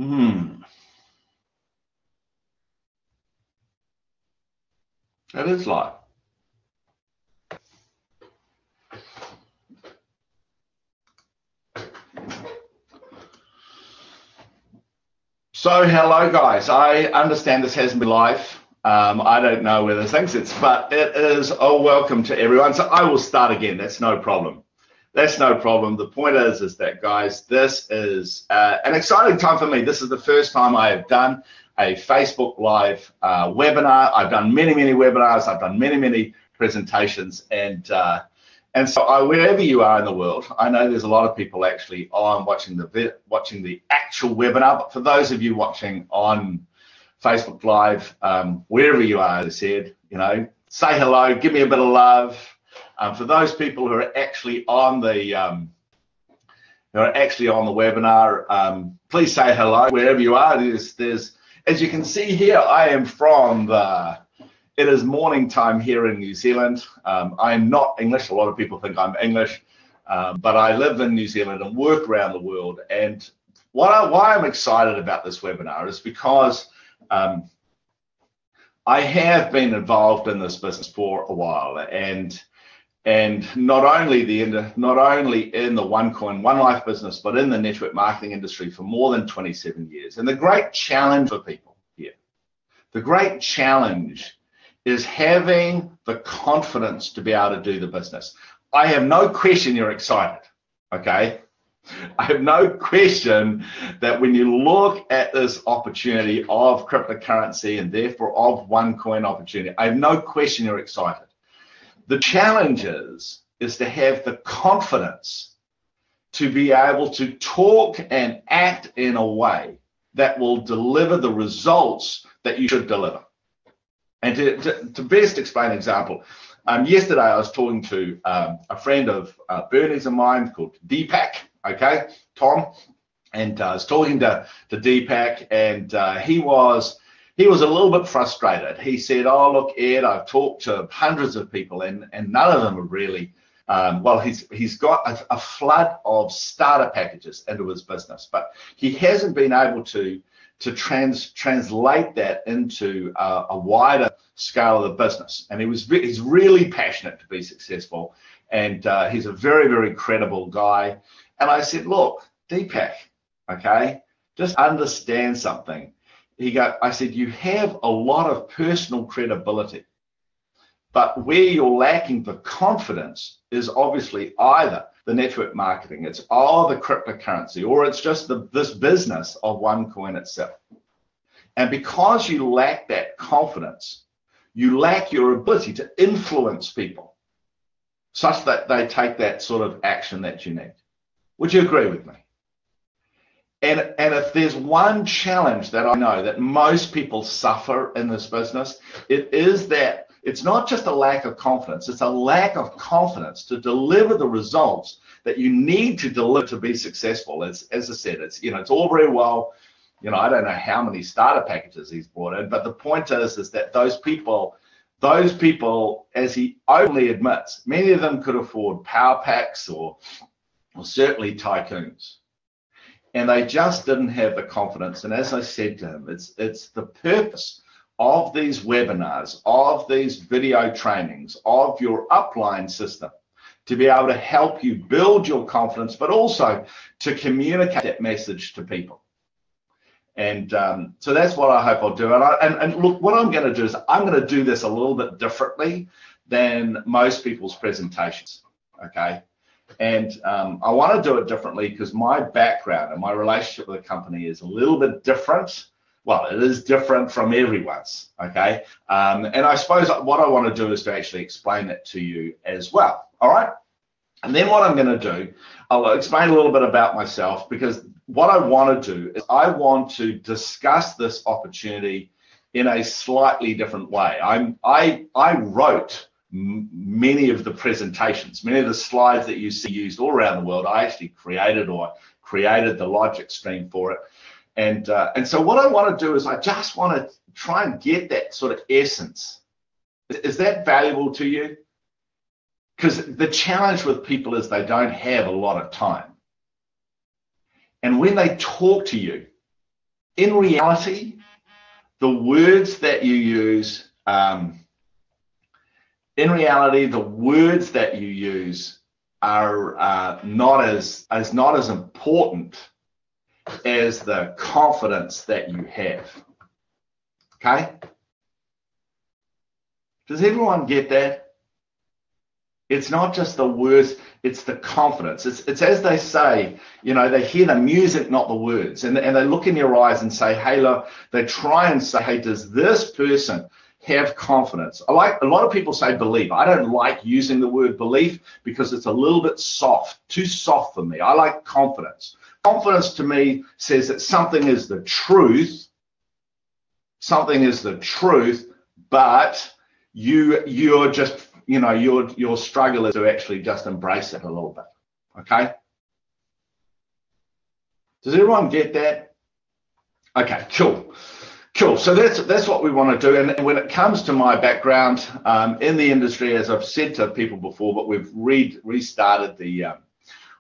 Hmm. It is live. So hello guys, I understand this hasn't been live. I don't know whether this thinks it's, but it is a welcome to everyone. So I will start again. That's no problem. That's no problem. The point is that guys, this is an exciting time for me. This is the first time I have done a Facebook Live webinar. I've done many webinars. I've done many presentations, and so wherever you are in the world, I know there's a lot of people actually on watching the actual webinar. But for those of you watching on Facebook Live, wherever you are, as I said, say hello, give me a bit of love. For those people who are actually on the webinar, please say hello wherever you are. There's as you can see here, I am from it is morning time here in New Zealand. I am not English. A lot of people think I'm English, but I live in New Zealand and work around the world. And why I'm excited about this webinar is because I have been involved in this business for a while, and not only in the OneCoin, One Life business, but in the network marketing industry for more than 27 years. And the great challenge for people here, the great challenge is having the confidence to be able to do the business. I have no question you're excited, okay? I have no question that when you look at this opportunity of cryptocurrency and therefore of OneCoin opportunity, I have no question you're excited. The challenge is to have the confidence to be able to talk and act in a way that will deliver the results that you should deliver. And to best explain an example, yesterday I was talking to a friend of Bernie's of mine called Deepak, okay, Tom, and I was talking to Deepak, and he was a little bit frustrated. He said, "Oh, look, Ed, I've talked to hundreds of people, and none of them are really, well, he's got a flood of starter packages into his business, but he hasn't been able to translate that into a wider scale of the business. And he's really passionate to be successful, and he's a very credible guy." And I said, "Look, Deepak, okay, just understand something." I said, "You have a lot of personal credibility, but where you're lacking the confidence is obviously either the network marketing, it's all the cryptocurrency, or it's just this business of OneCoin itself. And because you lack that confidence, you lack your ability to influence people such that they take that sort of action that you need." Would you agree with me? And if there's one challenge that I know that most people suffer in this business, it is that it's not just a lack of confidence, it's a lack of confidence to deliver the results that you need to deliver to be successful. As I said, it's all very well, I don't know how many starter packages he's brought in, but the point is that those people, as he openly admits, many of them could afford power packs or certainly tycoons. And they just didn't have the confidence. And as I said to him, it's the purpose of these webinars, of these video trainings, of your upline system to be able to help you build your confidence, but also to communicate that message to people. And so that's what I hope I'll do. And look, what I'm going to do is I'm going to do this a little bit differently than most people's presentations, okay? And I want to do it differently because my background and my relationship with the company is a little bit different. Well, it is different from everyone's, okay? And I suppose what I want to do is to actually explain it to you as well, all right? And then what I'm going to do, I'll explain a little bit about myself, because what I want to do is I want to discuss this opportunity in a slightly different way. I wrote many of the presentations, many of the slides that you see used all around the world. I actually created the logic stream for it. And so what I want to do is I just want to try and get that sort of essence. Is that valuable to you? Because the challenge with people is they don't have a lot of time. And when they talk to you, in reality, the words that you use, are not as important as the confidence that you have. Okay? Does everyone get that? It's not just the words, it's the confidence. It's as they say, you know, they hear the music, not the words. And they look in your eyes and say, hey, look, they try and say, hey, does this person have confidence? A lot of people say believe. I don't like using the word belief because it's a little bit soft, too soft for me. I like confidence. Confidence to me says that something is the truth. Something is the truth, but you're just, you know, your struggle is to actually just embrace it a little bit. Okay? Does everyone get that? Okay, cool. So that's what we want to do. And when it comes to my background in the industry, as I've said to people before, but we've restarted the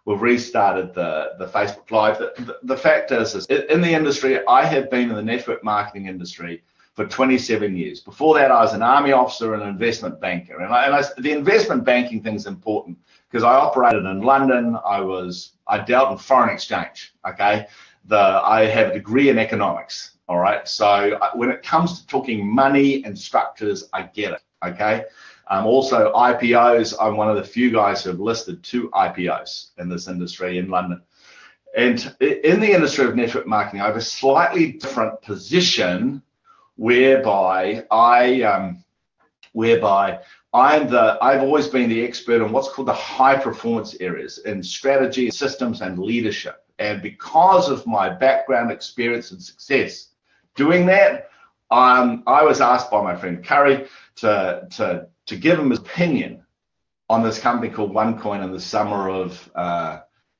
Facebook Live. The fact is in the industry, I have been in the network marketing industry for 27 years. Before that, I was an army officer and an investment banker. And the investment banking thing is important because I operated in London. I dealt in foreign exchange. Okay, I have a degree in economics. All right. So when it comes to talking money and structures, I get it. Okay. Also IPOs. I'm one of the few guys who have listed 2 IPOs in this industry in London. And in the industry of network marketing, I have a slightly different position whereby I've always been the expert in what's called the high performance areas in strategy, systems, and leadership. And because of my background, experience, and success doing that, I was asked by my friend Curry to give him his opinion on this company called OneCoin in the summer of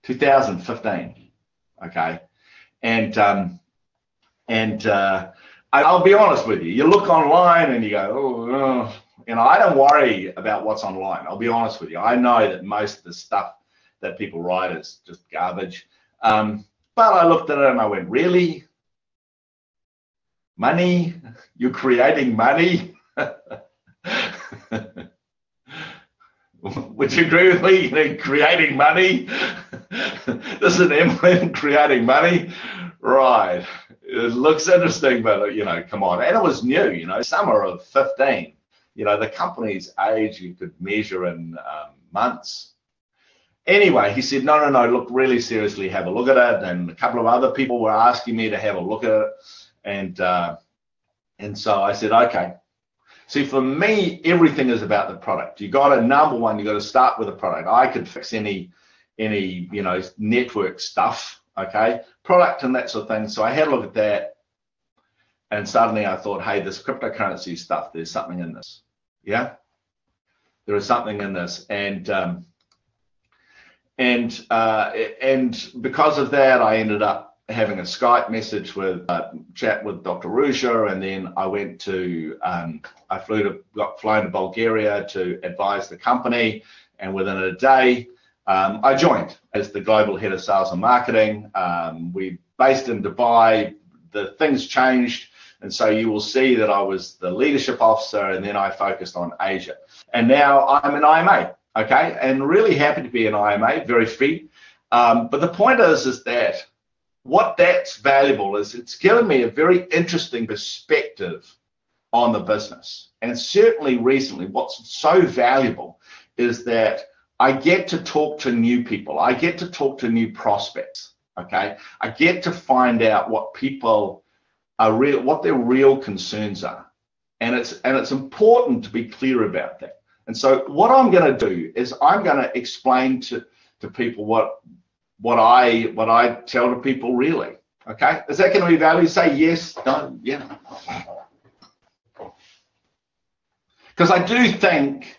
2015. Okay, and I'll be honest with you. You look online and you go, oh, you know, I don't worry about what's online. I'll be honest with you. I know that most of the stuff that people write is just garbage. But I looked at it and I went, really? Money? You're creating money? Would you agree with me? You know, creating money? This is an MLM creating money? Right. It looks interesting, but, you know, come on. And it was new, you know, summer of 15. You know, the company's age you could measure in months. Anyway, he said, no, look, really seriously, have a look at it. And a couple of other people were asking me to have a look at it. And so I said, okay. See, for me, everything is about the product. You got to, number one, you got to start with the product. I could fix any, you know, network stuff, okay, product and that sort of thing. So I had a look at that, and suddenly I thought, hey, this cryptocurrency stuff, there's something in this. Yeah, there is something in this, and because of that, I ended up having a Skype message with chat with Dr. Ruja, and then I went to got flown to Bulgaria to advise the company, and within a day I joined as the global head of sales and marketing. We based in Dubai. The things changed, and so you will see that I was the leadership officer, and then I focused on Asia, and now I'm an IMA. Okay, and really happy to be an IMA, very fit. But the point is that what that's valuable is it's given me a very interesting perspective on the business. And certainly recently, what's so valuable is that I get to talk to new people. I get to talk to new prospects. Okay, I get to find out what people are what their real concerns are, and it's important to be clear about that. And so what I'm going to do is I'm going to explain to people what I tell to people really. Okay, is that going to be valuable? Say yes, no, yeah. Because I do think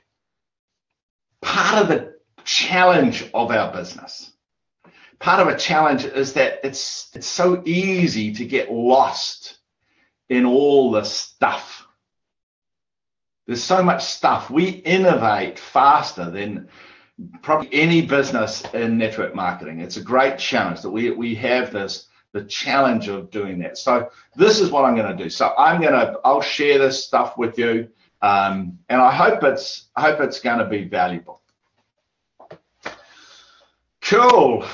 part of the challenge of our business, part of a challenge is that it's so easy to get lost in all the stuff. There's so much stuff. We innovate faster than probably any business in network marketing. It's a great challenge that we have this the challenge of doing that. So this is what I'm going to do. So I'll share this stuff with you, and I hope it's going to be valuable. Cool.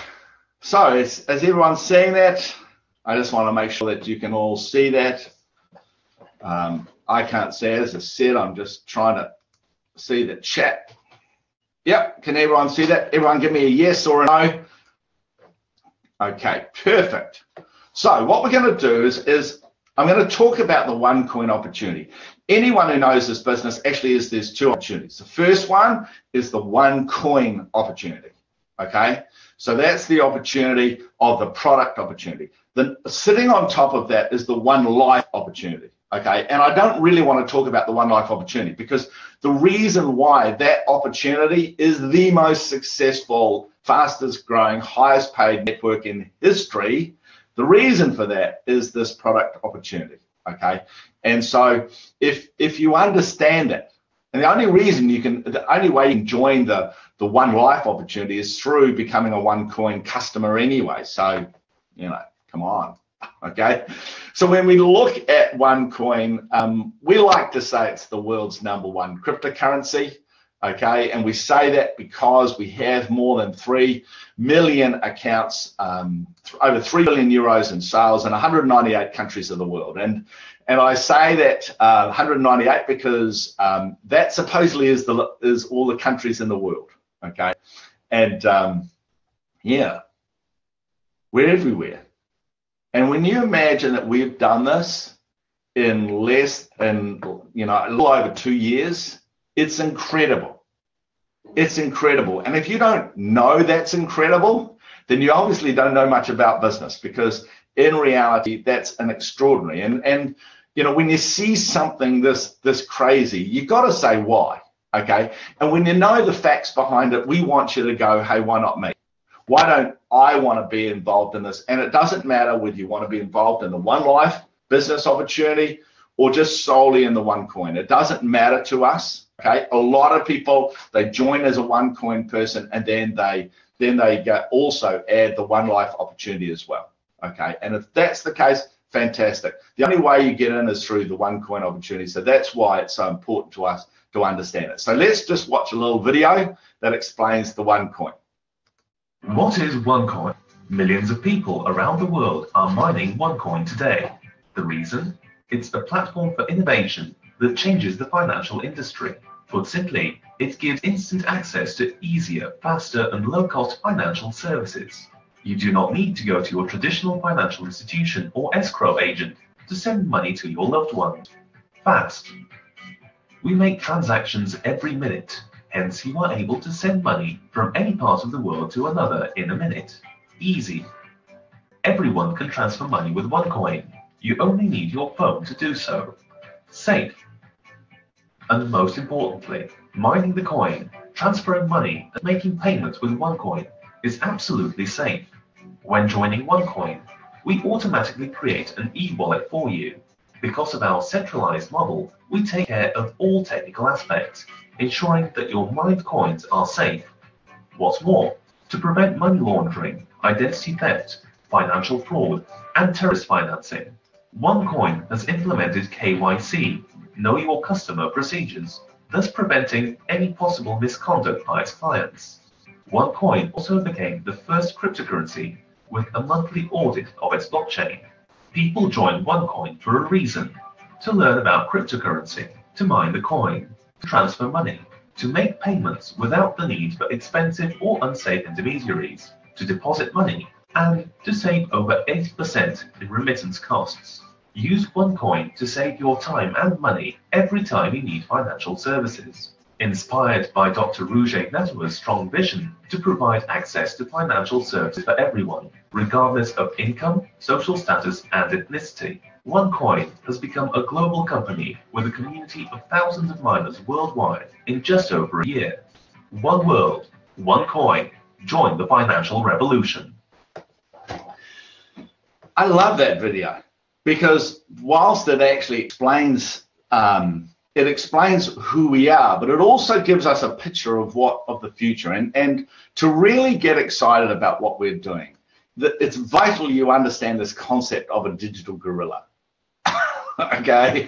So is everyone seeing that? I just want to make sure that you can all see that. I can't see it, as I said. I'm just trying to see the chat. Yep, can everyone see that? Everyone give me a yes or a no. Okay, perfect. So what we're going to do is I'm going to talk about the OneCoin opportunity. Anyone who knows this business, actually, there's two opportunities. The first one is the OneCoin opportunity. Okay, so that's the opportunity of the product opportunity. Then sitting on top of that is the One Life opportunity. Okay, and I don't really want to talk about the One Life opportunity, because the reason why that opportunity is the most successful, fastest growing, highest paid network in history, the reason for that is this product opportunity. Okay, and so if you understand that, and the only way you can join the One Life opportunity is through becoming a OneCoin customer anyway. So, you know, come on. Okay, so when we look at OneCoin, we like to say it's the world's #1 cryptocurrency. Okay, and we say that because we have more than 3 million accounts, over 3 billion euros in sales in 198 countries of the world. And I say that 198 because that supposedly is all the countries in the world. Okay, and yeah, we're everywhere. And when you imagine that we've done this in a little over 2 years, it's incredible. It's incredible. And if you don't know that's incredible, then you obviously don't know much about business, because in reality, that's an extraordinary. And you know, when you see something this crazy, you've got to say why. Okay. And when you know the facts behind it, we want you to go, hey, why not me? Why don't I want to be involved in this? And it doesn't matter whether you want to be involved in the One Life business opportunity or just solely in the OneCoin. It doesn't matter to us. Okay, a lot of people, they join as a OneCoin person, and then they also add the One Life opportunity as well. Okay, and if that's the case, fantastic. The only way you get in is through the OneCoin opportunity. So that's why it's so important to us to understand it. So let's just watch a little video that explains the OneCoin. What is OneCoin? Millions of people around the world are mining OneCoin today. The reason? It's a platform for innovation that changes the financial industry. Put simply, it gives instant access to easier, faster, and low-cost financial services. You do not need to go to your traditional financial institution or escrow agent to send money to your loved ones. Fast. We make transactions every minute. Hence, you are able to send money from any part of the world to another in a minute. Easy. Everyone can transfer money with OneCoin. You only need your phone to do so. Safe. And most importantly, mining the coin, transferring money, and making payments with OneCoin is absolutely safe. When joining OneCoin, we automatically create an e-wallet for you. Because of our centralized model, we take care of all technical aspects, ensuring that your mined coins are safe. What's more, to prevent money laundering, identity theft, financial fraud, and terrorist financing, OneCoin has implemented KYC, Know Your Customer procedures, thus preventing any possible misconduct by its clients. OneCoin also became the first cryptocurrency with a monthly audit of its blockchain. People join OneCoin for a reason: to learn about cryptocurrency, to mine the coin, to transfer money, to make payments without the need for expensive or unsafe intermediaries, to deposit money, and to save over 80% in remittance costs. Use OneCoin to save your time and money every time you need financial services. Inspired by Dr. Roger Natter's strong vision to provide access to financial services for everyone, regardless of income, social status, and ethnicity, OneCoin has become a global company with a community of thousands of miners worldwide in just over a year. One world, one coin. Join the financial revolution. I love that video, because whilst it actually explains who we are, but it also gives us a picture of the future. And to really get excited about what we're doing, it's vital you understand this concept of a digital gorilla. Okay,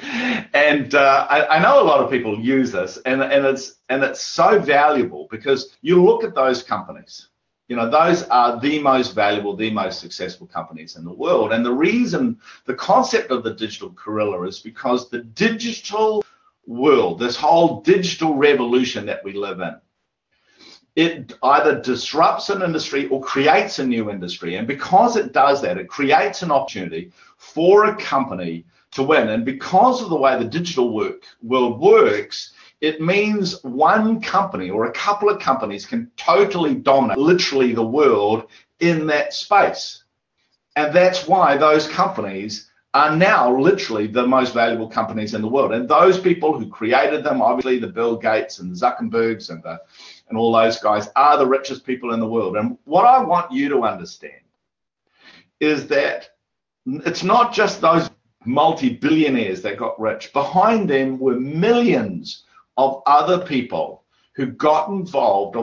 and I know a lot of people use this, and it's so valuable because you look at those companies. You know, those are the most valuable, the most successful companies in the world. And the reason, the concept of the digital gorilla is because the digital world, this whole digital revolution that we live in, it either disrupts an industry or creates a new industry. And because it does that, it creates an opportunity for a company to win. And because of the way the digital world works, it means one company or a couple of companies can totally dominate literally the world in that space. And that's why those companies are now literally the most valuable companies in the world. And those people who created them, obviously the Bill Gates and Zuckerbergs and all those guys, are the richest people in the world. And what I want you to understand is that it's not just those multi-billionaires that got rich. Behind them were millions of other people who got involved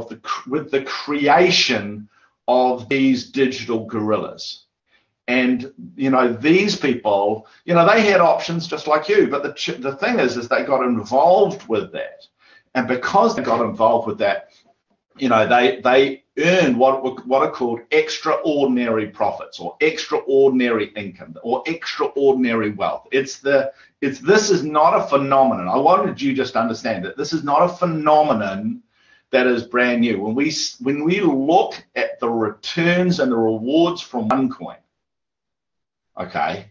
with the creation of these digital gorillas. And, you know, these people, you know, they had options just like you, but the thing is they got involved with that. And because they got involved with that, you know, they earned what are called extraordinary profits or extraordinary income or extraordinary wealth. This is not a phenomenon. I wanted you just to understand that this is not a phenomenon that is brand new. When we look at the returns and the rewards from OneCoin, okay,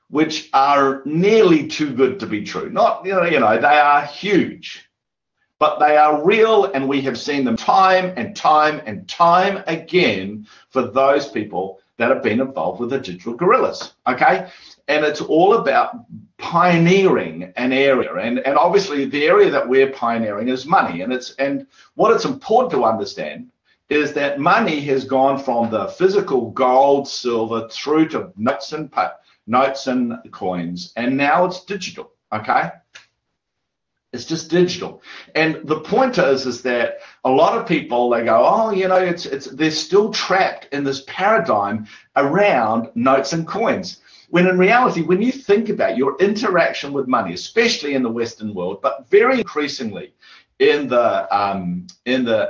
which are nearly too good to be true. Not, you know, they are huge, but they are real, and we have seen them time and time and time again for those people that have been involved with the digital gorillas, okay? And it's all about pioneering an area, and obviously the area that we're pioneering is money, and what it's important to understand is that money has gone from the physical gold, silver, through to notes and coins, and now it's digital, okay? It's just digital. And the point is that a lot of people, they go, oh, you know, they're still trapped in this paradigm around notes and coins. When in reality, when you think about your interaction with money, especially in the Western world, but very increasingly in the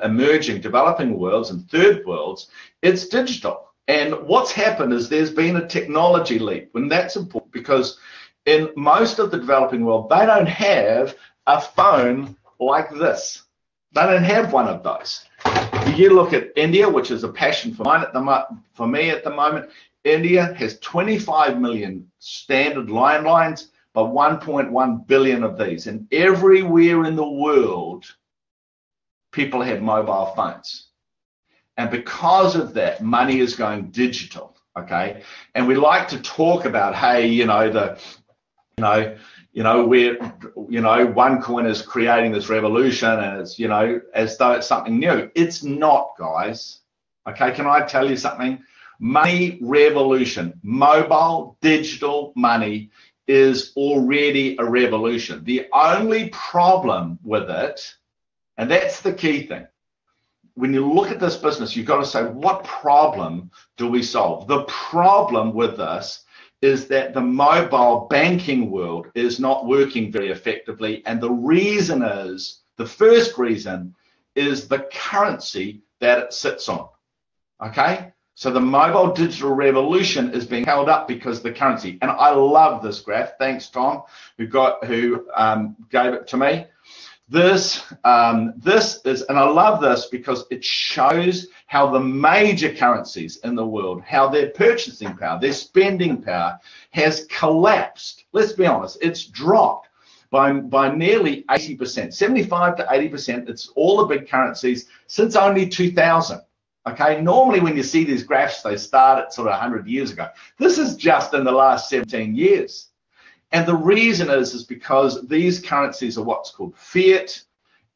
emerging, developing worlds and third worlds, it's digital. And what's happened is there's been a technology leap, and that's important because in most of the developing world, they don't have a phone like this. They don't have one of those. You look at India, which is a passion for me at the moment. India has 25 million standard landlines, but 1.1 billion of these. And everywhere in the world, people have mobile phones. And because of that, money is going digital, okay? And we like to talk about, hey, OneCoin is creating this revolution, and it's, you know, as though it's something new. It's not, guys. Okay, can I tell you something? Money revolution, mobile digital money is already a revolution. The only problem with it, and that's the key thing, when you look at this business, you've got to say, what problem do we solve? The problem with this is that the mobile banking world is not working very effectively. And the reason is, the first reason is the currency that it sits on, okay? So the mobile digital revolution is being held up because the currency. And I love this graph. Thanks, Tom, who gave it to me. This is, and I love this because it shows how the major currencies in the world, how their purchasing power, their spending power has collapsed. Let's be honest, it's dropped by nearly 80%, 75 to 80%. It's all the big currencies since only 2000. Okay, normally when you see these graphs, they start at sort of 100 years ago. This is just in the last 17 years. And the reason is because these currencies are what's called fiat,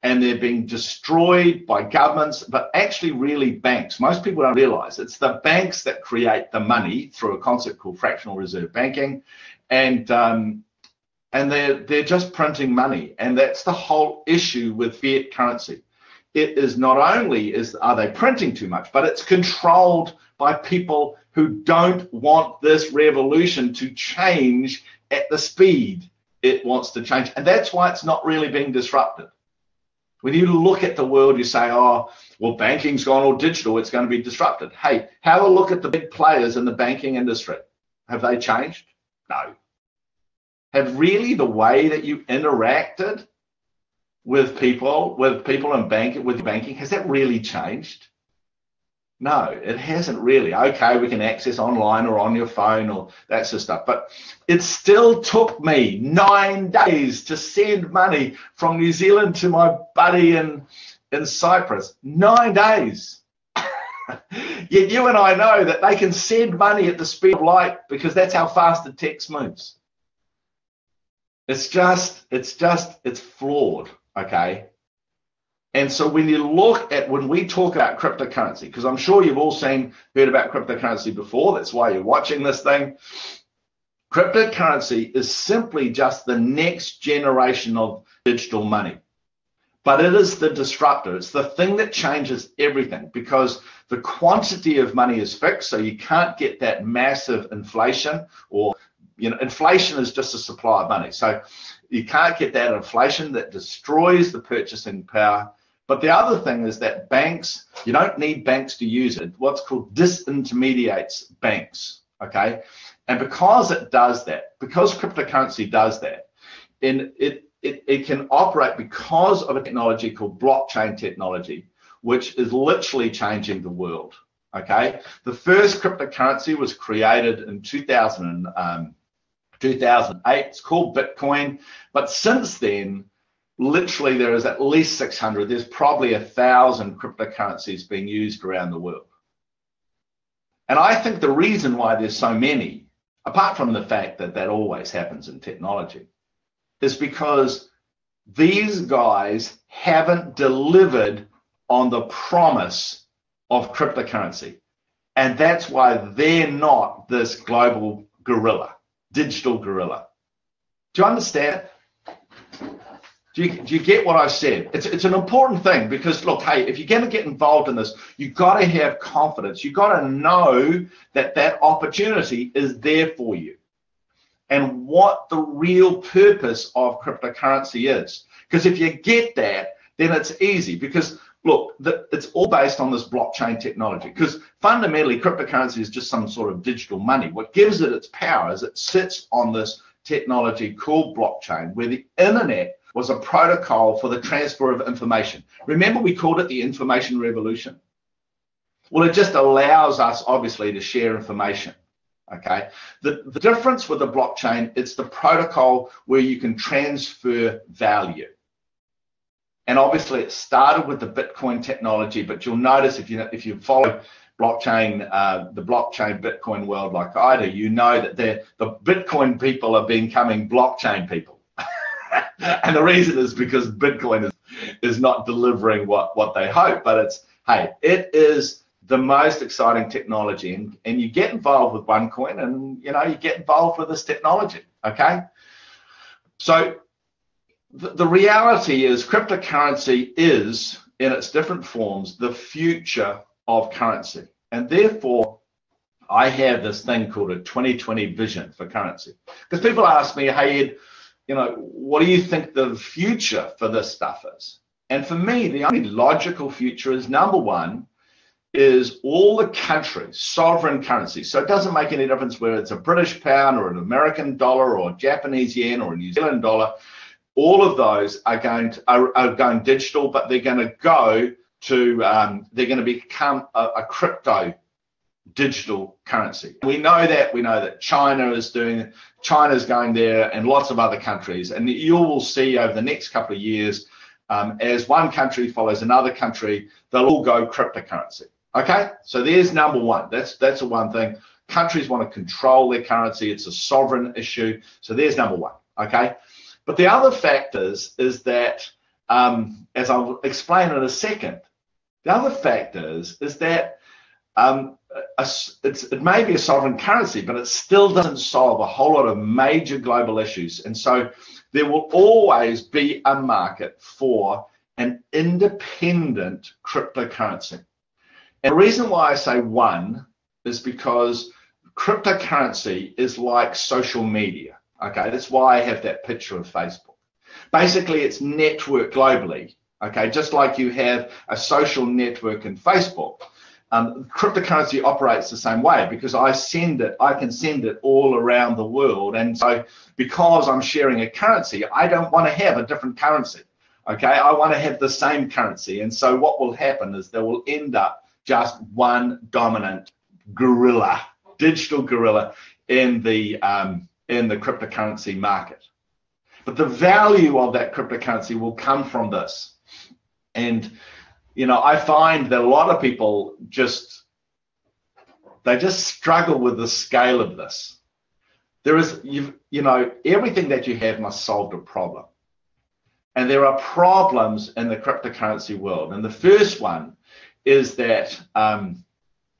and they're being destroyed by governments, but actually really banks. Most people don't realize it's the banks that create the money through a concept called fractional reserve banking, and they're just printing money. And that's the whole issue with fiat currency. It is not only are they printing too much, but it's controlled by people who who don't want this revolution to change at the speed it wants to change. And that's why it's not really being disrupted. When you look at the world, you say, oh, well, banking's gone all digital, it's going to be disrupted. Hey, have a look at the big players in the banking industry. Have they changed? No. Have really the way that you interacted with people in banking, with banking, has that really changed? No, it hasn't really. Okay, we can access online or on your phone or that sort of stuff. But it still took me 9 days to send money from New Zealand to my buddy in Cyprus. 9 days. Yet you and I know that they can send money at the speed of light because that's how fast the text moves. It's flawed, okay? And so when we talk about cryptocurrency, because I'm sure you've all heard about cryptocurrency before, that's why you're watching this thing. Cryptocurrency is simply just the next generation of digital money. But it is the disruptor. It's the thing that changes everything because the quantity of money is fixed, so you can't get that massive inflation or, inflation is just a supply of money. So you can't get that inflation that destroys the purchasing power. But the other thing is that banks, you don't need banks to use it. What's called disintermediates banks, okay? And because it does that, because cryptocurrency does that, and it can operate because of a technology called blockchain technology, which is literally changing the world, okay? The first cryptocurrency was created in 2008. It's called Bitcoin. But since then, literally there is at least 600. There's probably 1,000 cryptocurrencies being used around the world. And I think the reason why there's so many, apart from the fact that that always happens in technology, is because these guys haven't delivered on the promise of cryptocurrency. And that's why they're not this global gorilla, digital gorilla. Do you understand? Do you get what I've said? It's an important thing because, look, hey, if you're going to get involved in this, you've got to have confidence. You've got to know that that opportunity is there for you and what the real purpose of cryptocurrency is. Because if you get that, then it's easy because, look, it's all based on this blockchain technology because fundamentally cryptocurrency is just some sort of digital money. What gives it its power is it sits on this technology called blockchain where the internet was a protocol for the transfer of information. Remember we called it the information revolution? Well, it just allows us obviously to share information, okay? The difference with the blockchain, it's the protocol where you can transfer value. And obviously it started with the Bitcoin technology, but you'll notice if you follow blockchain, the blockchain Bitcoin world like I do, you know that the Bitcoin people are becoming blockchain people. And the reason is because Bitcoin is not delivering what they hope, but it is the most exciting technology, and you get involved with OneCoin, and you get involved with this technology, okay? So the reality is cryptocurrency is, in its different forms, the future of currency, and therefore I have this thing called a 2020 vision for currency, because people ask me, hey Ed, what do you think the future for this stuff is? And for me, the only logical future is, number one, is all the countries, sovereign currency. So it doesn't make any difference whether it's a British pound or an American dollar or a Japanese yen or a New Zealand dollar. All of those are going digital, but they're going to become a crypto digital currency. We know that China's going there and lots of other countries, and you will see over the next couple of years as one country follows another country, they'll all go cryptocurrency. Okay, so there's number one. That's the one thing. Countries want to control their currency. It's a sovereign issue. So there's number one. Okay, but the other factors is that, as I'll explain in a second, the other factors is that it may be a sovereign currency, but it still doesn't solve a whole lot of major global issues. And so there will always be a market for an independent cryptocurrency. And the reason why I say one is because cryptocurrency is like social media. Okay, that's why I have that picture of Facebook. Basically, it's networked globally. Okay, just like you have a social network in Facebook, cryptocurrency operates the same way, because I can send it all around the world. And so because I'm sharing a currency, I don't want to have a different currency. Okay, I want to have the same currency. And so what will happen is there will end up just one dominant gorilla, digital gorilla in the cryptocurrency market. But the value of that cryptocurrency will come from this. And I find that a lot of people just struggle with the scale of this. There is, everything that you have must solve a problem. And there are problems in the cryptocurrency world. And the first one is that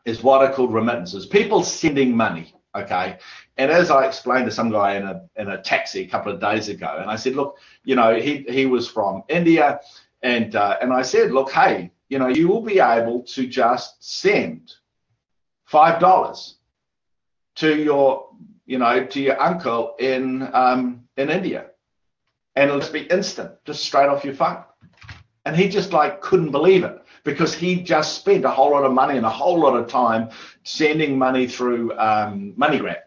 is what are called remittances. People sending money, okay? And as I explained to some guy in a taxi a couple of days ago, and I said, look, he was from India, and I said, look, hey, you will be able to just send $5 to your uncle in India, and it'll just be instant, just straight off your phone. And he just couldn't believe it, because he just spent a whole lot of money and a whole lot of time sending money through MoneyGram.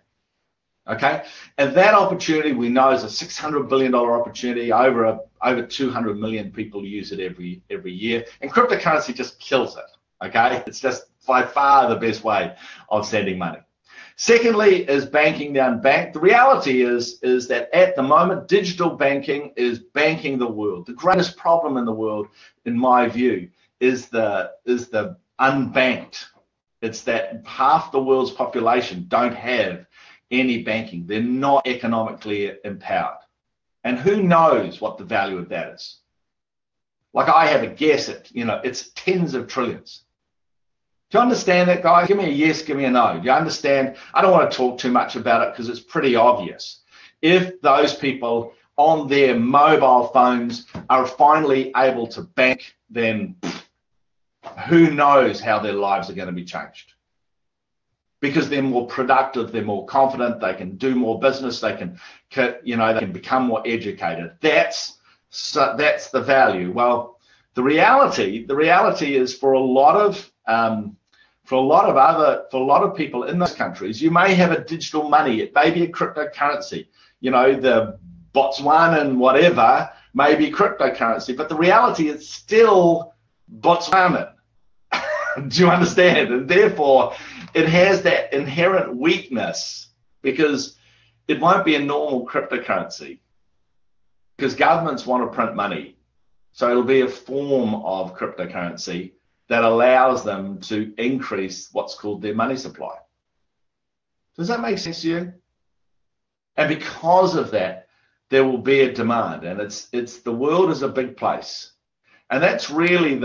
Okay, and that opportunity we know is a $600 billion opportunity. Over 200 million people use it every year, and cryptocurrency just kills it. Okay, it's just by far the best way of sending money. Secondly is banking the unbanked. The reality is that at the moment, digital banking is banking the world. The greatest problem in the world, in my view, is the unbanked. It's that half the world's population don't have any banking. They're not economically empowered. And who knows what the value of that is? I have a guess it's tens of trillions. Do you understand that, guys? Give me a yes, give me a no. Do you understand? I don't want to talk too much about it because it's pretty obvious. If those people on their mobile phones are finally able to bank, then who knows how their lives are going to be changed. Because they're more productive, they're more confident, they can do more business, they can become more educated. That's the value. Well, the reality is for a lot of people in those countries, you may have a digital money, it may be a cryptocurrency. The Botswanan whatever may be cryptocurrency, but the reality is still Botswanan. Do you understand? And therefore, it has that inherent weakness, because it won't be a normal cryptocurrency, because governments want to print money. So it'll be a form of cryptocurrency that allows them to increase what's called their money supply. Does that make sense to you? And because of that, there will be a demand, and it's the world is a big place. And that's really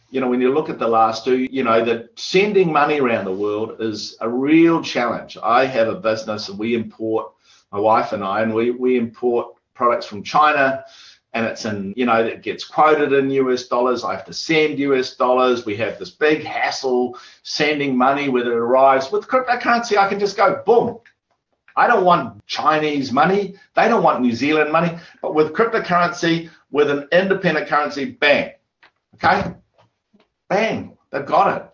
when you look at the last two, that sending money around the world is a real challenge. I have a business, and we import, my wife and I, and we import products from China, and it's it gets quoted in US dollars. I have to send US dollars. We have this big hassle sending money when it arrives. With cryptocurrency, I can just go, boom. I don't want Chinese money. They don't want New Zealand money. But with cryptocurrency, with an independent currency, bang. Okay? Bang, they've got it.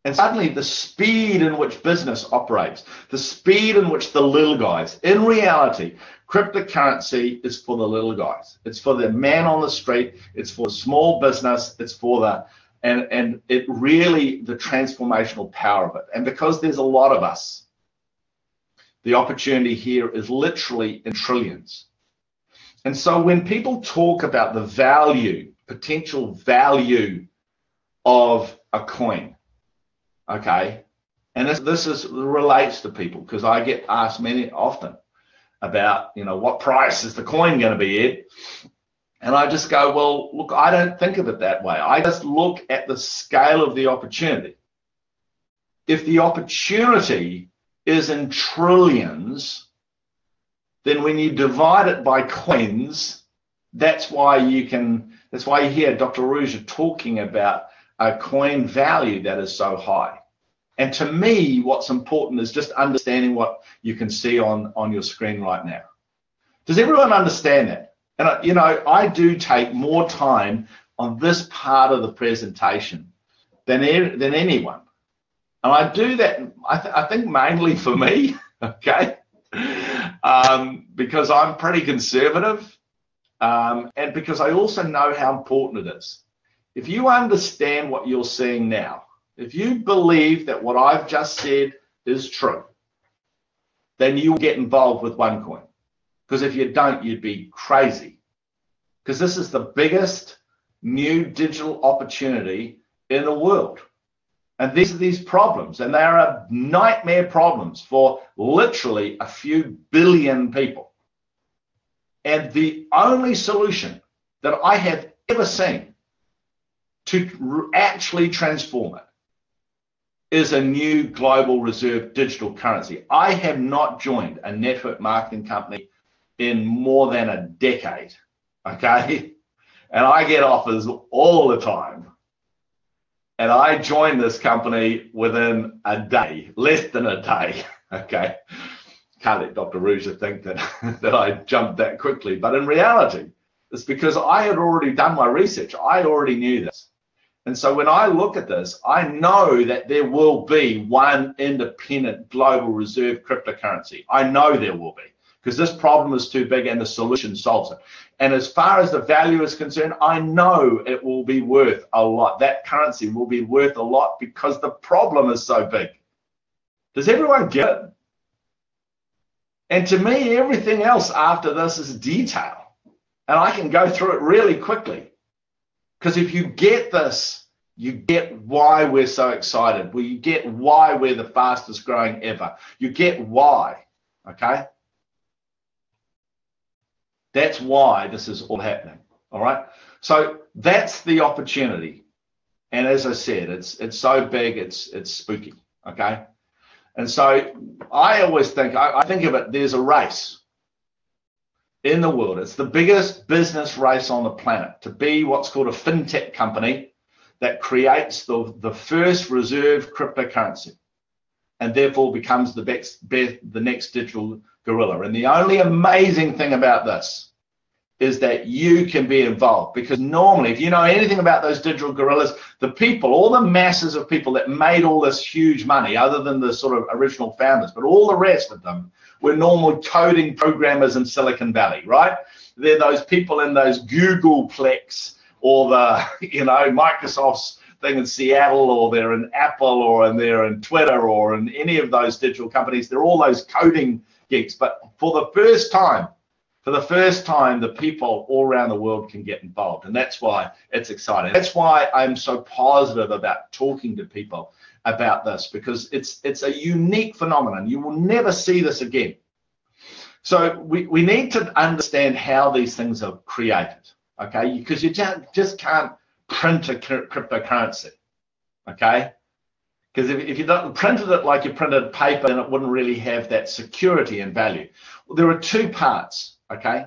And suddenly the speed in which business operates, the speed in which the little guys, in reality, cryptocurrency is for the little guys. It's for the man on the street. It's for small business. It's for and it really, the transformational power of it. And because there's a lot of us, the opportunity here is literally in trillions. And so when people talk about the value, potential value of a coin, okay, and this relates to people, because I get asked often about what price is the coin going to be at, and I just go, well, look, I don't think of it that way. I just look at the scale of the opportunity. If the opportunity is in trillions, then when you divide it by coins, that's why you hear Dr. Ruja talking about a coin value that is so high. And to me, what's important is just understanding what you can see on your screen right now. Does everyone understand that? And you know, I do take more time on this part of the presentation than anyone. And I do that, I think mainly for me, okay? Because I'm pretty conservative, and because I also know how important it is. If you understand what you're seeing now, if you believe that what I've just said is true, then you'll get involved with OneCoin. Because if you don't, you'd be crazy. Because this is the biggest new digital opportunity in the world. And these are these problems, and they are nightmare problems for literally a few billion people. And the only solution that I have ever seen to actually transform it is a new global reserve digital currency. I have not joined a network marketing company in more than a decade, okay? And I get offers all the time. And I joined this company within a day, less than a day, okay? Can't let Dr. Ruja think that, that I jumped that quickly. But in reality, it's because I had already done my research. I already knew this. And so when I look at this, I know that there will be one independent global reserve cryptocurrency. I know there will be, because this problem is too big and the solution solves it. And as far as the value is concerned, I know it will be worth a lot. That currency will be worth a lot because the problem is so big. Does everyone get it? And to me, everything else after this is detail. And I can go through it really quickly. Because if you get this, you get why we're so excited. Well, you get why we're the fastest growing ever. You get why, okay? That's why this is all happening, all right? So that's the opportunity. And as I said, it's so big, it's spooky, okay? And so I always think, I think of it, there's a race in the world. It's the biggest business race on the planet to be what's called a fintech company that creates the first reserve cryptocurrency and therefore becomes the next digital gorilla. And the only amazing thing about this is that you can be involved, because normally, if you know anything about those digital gorillas, the people, all the masses of people that made all this huge money, other than the sort of original founders, but all the rest of them were normal coding programmers in Silicon Valley, right? They're those people in those Googleplex or the, you know, Microsoft's thing in Seattle, or they're in Apple, or they're in Twitter, or in any of those digital companies. They're all those coding geeks. But for the first time, the people all around the world can get involved. And that's why it's exciting. That's why I'm so positive about talking to people about this, because it's a unique phenomenon. You will never see this again. So we need to understand how these things are created, okay? Because you just can't print a cryptocurrency, okay? Because if you don't printed it like you printed paper, then it wouldn't really have that security and value. Well, there are two parts, okay?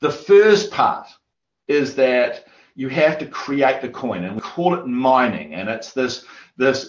The first part is that you have to create the coin, and we call it mining, and it's this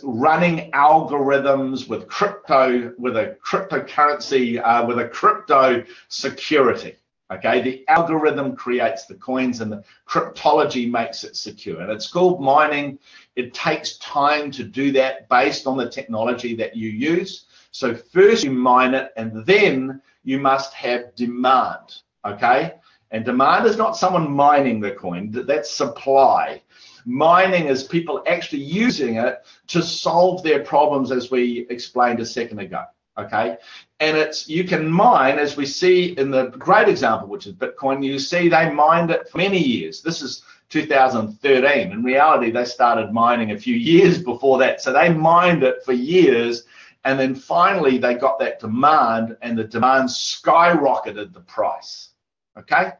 running algorithms with a cryptocurrency, with a crypto security. Okay, the algorithm creates the coins and the cryptology makes it secure. And it's called mining. It takes time to do that based on the technology that you use. So first you mine it, and then you must have demand. Okay, and demand is not someone mining the coin, that's supply. Mining is people actually using it to solve their problems, as we explained a second ago. Okay, and you can mine, as we see in the great example, which is Bitcoin. You see they mined it for many years. This is 2013. In reality, they started mining a few years before that. So they mined it for years, and then finally they got that demand, and the demand skyrocketed the price. Okay,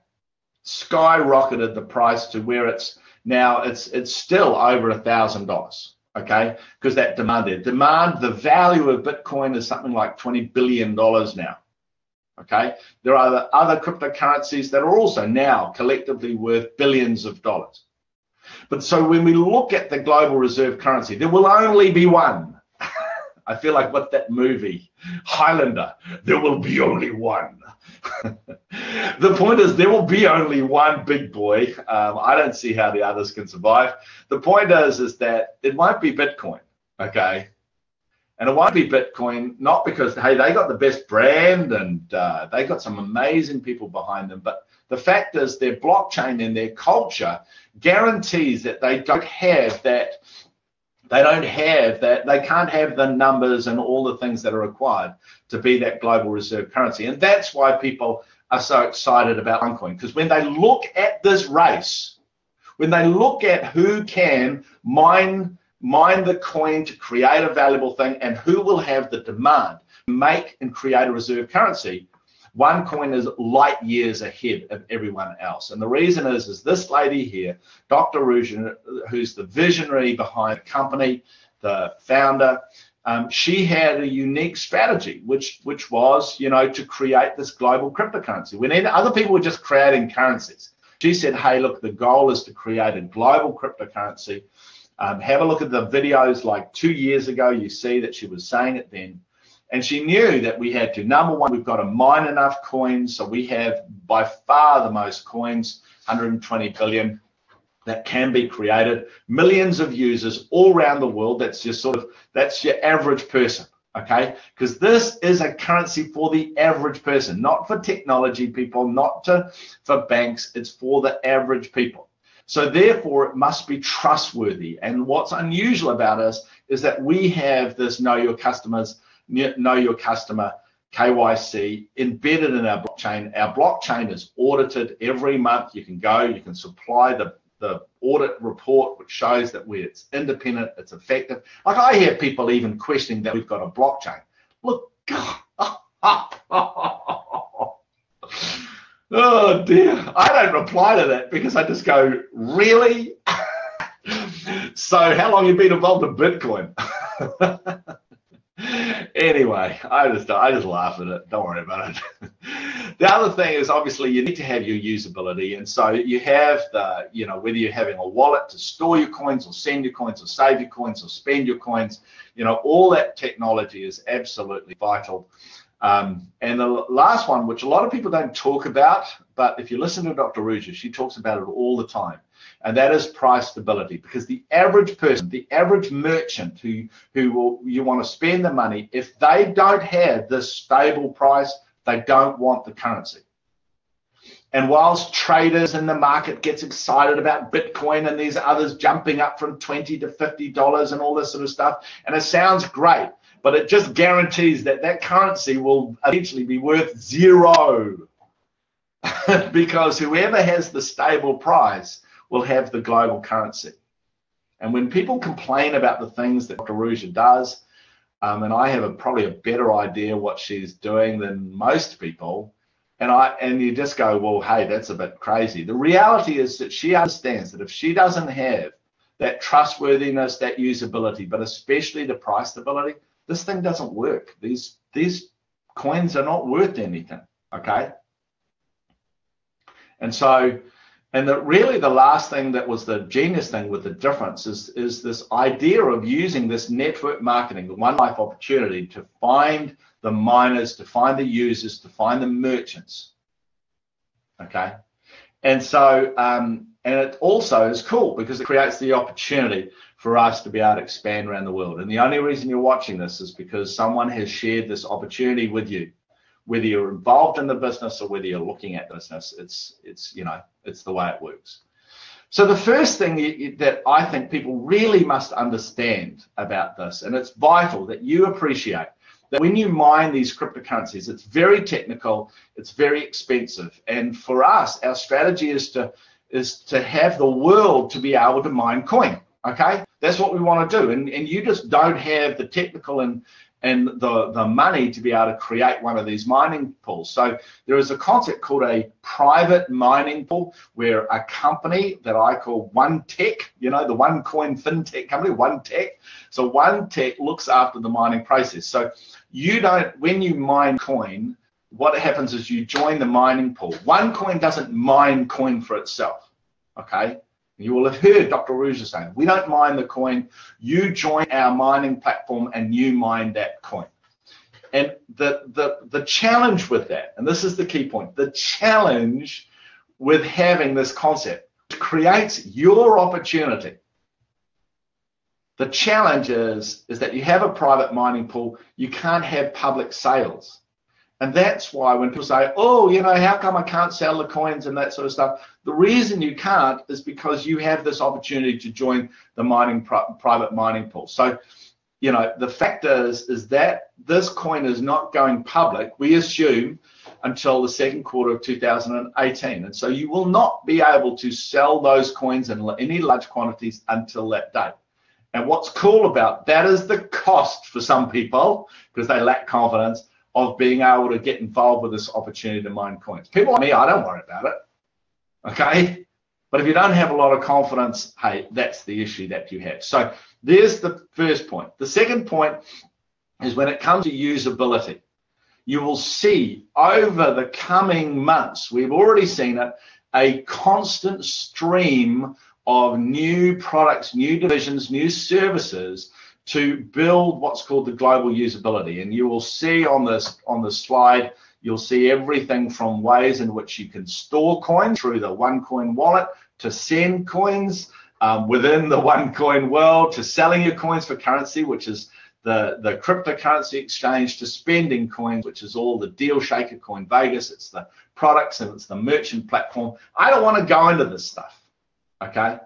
skyrocketed the price to where it's now. It's still over $1,000. Okay, because that demand, the value of Bitcoin is something like $20 billion now. Okay, there are other cryptocurrencies that are also now collectively worth billions of dollars. But so when we look at the global reserve currency, there will only be one. I feel like what's that movie, Highlander? There will be only one. The point is there will be only one big boy. I don't see how the others can survive. The point is that it won't be Bitcoin, okay? And it won't be Bitcoin, not because, hey, they got the best brand and they got some amazing people behind them, but the fact is their blockchain and their culture guarantees that they don't have that. They can't have the numbers and all the things that are required to be that global reserve currency. And that's why people are so excited about OneCoin, because when they look at this race, when they look at who can mine the coin to create a valuable thing and who will have the demand to make and create a reserve currency, OneCoin is light years ahead of everyone else. And the reason is this lady here, Dr. Rujan, who's the visionary behind the company, the founder, she had a unique strategy, which was, to create this global cryptocurrency. When other people were just creating currencies, she said, hey, look, the goal is to create a global cryptocurrency. Have a look at the videos like 2 years ago. You see that she was saying it then. And she knew that we had to, number one, we've got to mine enough coins. So we have by far the most coins, 120 billion, that can be created. Millions of users all around the world. That's your average person, okay? Because this is a currency for the average person, not for technology people, not for banks. It's for the average people. So therefore, it must be trustworthy. And what's unusual about us is that we have this know your customer KYC embedded in our blockchain. Our blockchain is audited every month. You can supply the audit report, which shows that it's independent, it's effective. Like I hear people even questioning that we've got a blockchain. Look, oh dear, I don't reply to that because I just go, really? So how long have you been involved in Bitcoin? Anyway, I just laugh at it. Don't worry about it. The other thing is obviously you need to have your usability, and so you have whether you're having a wallet to store your coins or send your coins or save your coins or spend your coins, all that technology is absolutely vital. And the last one, which a lot of people don't talk about, but if you listen to Dr. Ruja, she talks about it all the time, and that is price stability. Because the average person, the average merchant you want to spend the money, if they don't have this stable price, they don't want the currency. And whilst traders in the market gets excited about Bitcoin and these others jumping up from $20 to $50 and all this sort of stuff, and it sounds great, but it just guarantees that currency will eventually be worth zero because whoever has the stable price will have the global currency. And when people complain about the things that Dr. Ruja does, and I have probably a better idea what she's doing than most people, and you just go, well, hey, that's a bit crazy. The reality is that she understands that if she doesn't have that trustworthiness, that usability, but especially the price stability, this thing doesn't work. These coins are not worth anything, okay? And really the last thing that was the genius thing with the difference is this idea of using this network marketing, the One Life opportunity, to find the miners, to find the users, to find the merchants, okay? And so, and it also is cool because it creates the opportunity for us to be able to expand around the world. And the only reason you're watching this is because someone has shared this opportunity with you. Whether you're involved in the business or whether you're looking at business, it's the way it works. So the first thing that I think people really must understand about this, and it's vital that you appreciate, that when you mine these cryptocurrencies, it's very technical, it's very expensive. And for us, our strategy is to have the world to be able to mine coin, okay? That's what we want to do. And you just don't have the technical and the money to be able to create one of these mining pools. So there is a concept called a private mining pool where a company that I call OneTech, the OneCoin fintech company, OneTech. So OneTech looks after the mining process. So when you mine coin, what happens is you join the mining pool. OneCoin doesn't mine coin for itself, okay? You will have heard Dr. Ruja saying, we don't mine the coin, you join our mining platform and you mine that coin. And the challenge with that, and this is the key point, the challenge with having this concept creates your opportunity. The challenge is that you have a private mining pool, you can't have public sales. And that's why when people say, oh, you know, how come I can't sell the coins and that sort of stuff? The reason you can't is because you have this opportunity to join the private mining pool. So, you know, the fact is that this coin is not going public, we assume, until the second quarter of 2018. And so you will not be able to sell those coins in any large quantities until that date. And what's cool about that is the cost for some people, because they lack confidence, of being able to get involved with this opportunity to mine coins. People like me, I don't worry about it, okay? But if you don't have a lot of confidence, hey, that's the issue that you have. So there's the first point. The second point is when it comes to usability. You will see over the coming months, we've already seen it, a constant stream of new products, new divisions, new services to build what's called the global usability. And you will see on this slide, you'll see everything from ways in which you can store coins through the OneCoin wallet, to send coins within the OneCoin world, to selling your coins for currency, which is the cryptocurrency exchange, to spending coins, which is all the deal shaker, Coin Vegas, it's the products and it's the merchant platform. I don't want to go into this stuff, okay?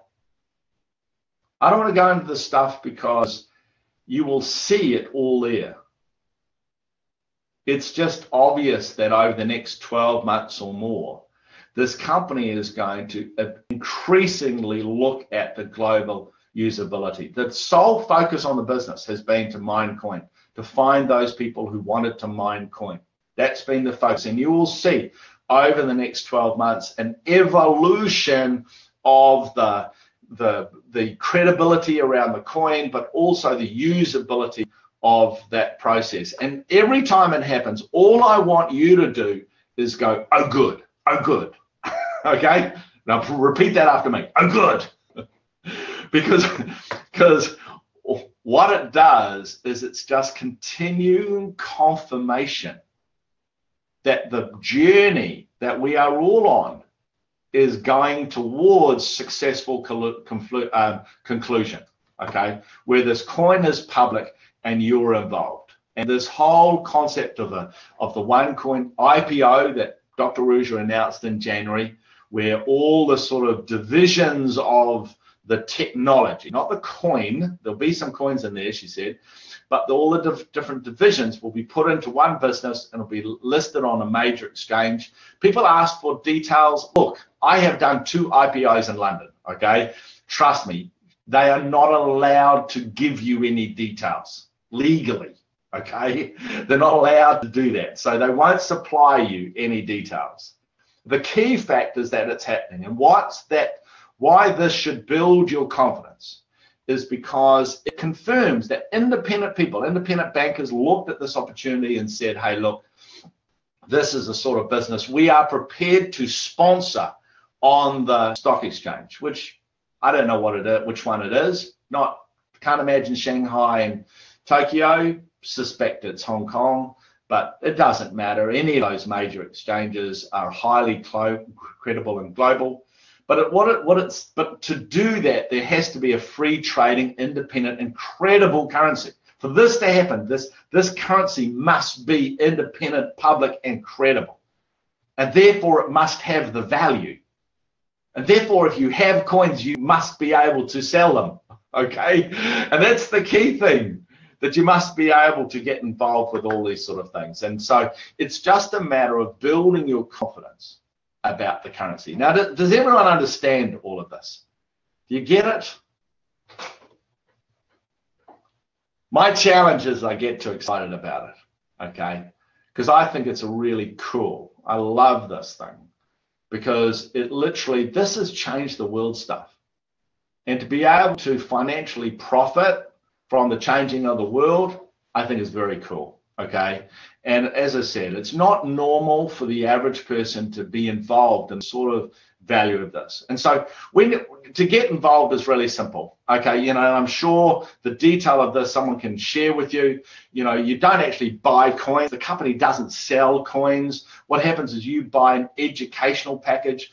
I don't want to go into this stuff because you will see it all there. It's just obvious that over the next 12 months or more, this company is going to increasingly look at the global usability. The sole focus on the business has been to mine coin, to find those people who wanted to mine coin. That's been the focus. And you will see over the next 12 months an evolution of the credibility around the coin, but also the usability of that process. And every time it happens, all I want you to do is go, oh good, oh good. Okay? Now repeat that after me, oh good. because what it does is it's just continuing confirmation that the journey that we are all on is going towards successful conclusion, okay, where this coin is public and you're involved. And this whole concept of the OneCoin IPO that Dr. Ruja announced in January, where all the sort of divisions of the technology, not the coin, there'll be some coins in there, she said, but all the different divisions will be put into one business and will be listed on a major exchange. People ask for details. Look, I have done 2 IPOs in London, okay? Trust me, they are not allowed to give you any details legally, okay? They're not allowed to do that. So they won't supply you any details. The key fact is that it's happening. And why this should build your confidence is because it confirms that independent people, independent bankers looked at this opportunity and said, hey, look, this is the sort of business we are prepared to sponsor on the stock exchange, which I don't know what it is, which one it is. Can't imagine Shanghai and Tokyo, suspect it's Hong Kong, but it doesn't matter. Any of those major exchanges are highly credible and global. But to do that, there has to be a free trading, independent, and credible currency. For this to happen, this currency must be independent, public, and credible. And therefore, it must have the value. And therefore, if you have coins, you must be able to sell them, okay? And that's the key thing, that you must be able to get involved with all these sort of things. And so it's just a matter of building your confidence about the currency. Now, does everyone understand all of this? Do you get it? My challenge is I get too excited about it, okay? Because I think it's really cool. I love this thing because this has changed the world stuff. And to be able to financially profit from the changing of the world, I think is very cool, okay? And as I said, it's not normal for the average person to be involved in sort of value of this. And so to get involved is really simple, okay? You know, I'm sure the detail of this someone can share with you. You know, you don't actually buy coins. The company doesn't sell coins. What happens is you buy an educational package,